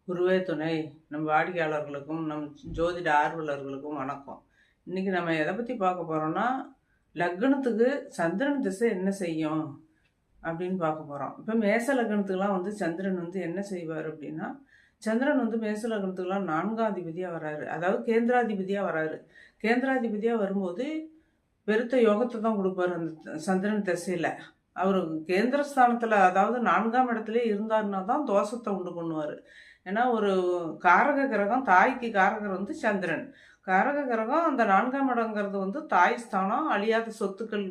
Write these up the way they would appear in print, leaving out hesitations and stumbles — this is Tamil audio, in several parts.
குருவே துணை. நம் வாடிக்கையாளர்களுக்கும், நம் ஜோதிட ஆர்வலர்களுக்கும் வணக்கம். இன்னைக்கு நம்ம எதை பத்தி பார்க்க போறோம்னா, லக்னத்துக்கு சந்திரன் திசை என்ன செய்யும் அப்படின்னு பார்க்க போறோம். இப்ப மேச லக்னத்துக்குலாம் வந்து சந்திரன் வந்து என்ன செய்வார் அப்படின்னா, சந்திரன் வந்து மேச லக்னத்துக்குலாம் 4ஆம் அதிபதியா வராரு. அதாவது கேந்திராதிபதியா வராரு. கேந்திராதிபதியா வரும்போது பெருத்த யோகத்த தான் குடுப்பாரு அந்த சந்திரன் திசையில. அவரு கேந்திரஸ்தானத்துல அதாவது 4ஆம் இடத்திலே இருந்தாருன்னா தான் தோஷத்த உண்டு பண்ணுவாரு. ஏன்னா, ஒரு காரக கிரகம் தாய்க்கு காரகர் வந்து சந்திரன். காரக கிரகம் அந்த 4ஆம் இடங்கிறது வந்து தாய் ஸ்தானம், அழியாத சொத்துக்கள்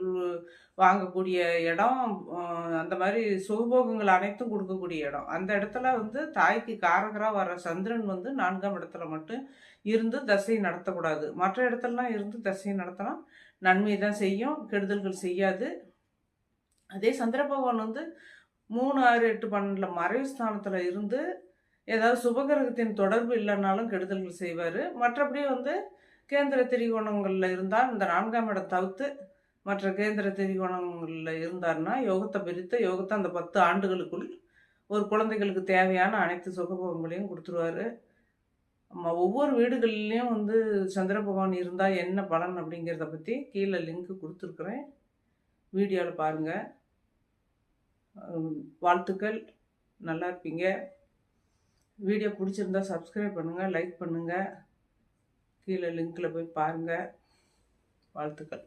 வாங்கக்கூடிய இடம், அ அந்த மாரி சுகபோகங்கள் அனைத்தும் குடுக்கக்கூடிய இடம். அந்த இடத்துல வந்து தாய்க்கு காரகரா வர சந்திரன் வந்து 4ஆம் இடத்துல மட்டும் இருந்து தசை நடத்தக்கூடாது. மற்ற இடத்துலலாம் இருந்து தசை நடத்தினா நன்மை தான் செய்யும், கெடுதல்கள் செய்யாது. அதே சந்திர பகவான் வந்து 3, 6, 8, 12ல மறைவு ஸ்தானத்துல இருந்து ஏதாவது சுபகிரகத்தின் தொடர்பு இல்லைன்னாலும் கெடுதல்கள் செய்வாரு. மற்றபடி வந்து கேந்திர திரிகோணங்கள்ல இருந்தா இந்த 4ஆம் இடம் தவிர்த்து மற்ற கேந்திர திரிகோணங்கள்ல இருந்தாருன்னா, யோகத்த பிரித்து யோகத்த அந்த 10 ஆண்டுகளுக்குள் ஒரு குழந்தைகளுக்கு தேவையான அனைத்து சுகபோகங்களையும் குடுத்துருவாரு. ஒவ்வொரு வீடுகள்லயும் வந்து சந்திர பகவான் இருந்தா என்ன பலன் அப்படிங்கிறத பத்தி கீழ லிங்க் குடுத்துருக்குறேன். வீடியோல பாருங்க. வாழ்த்துக்கள். நல்லா இருப்பீங்க. வீடியோ பிடிச்சிருந்தா சப்ஸ்கிரைப் பண்ணுங்க, லைக் பண்ணுங்க. கீழே லிங்க்ல போய் பாருங்க. வாழ்த்துக்கள்.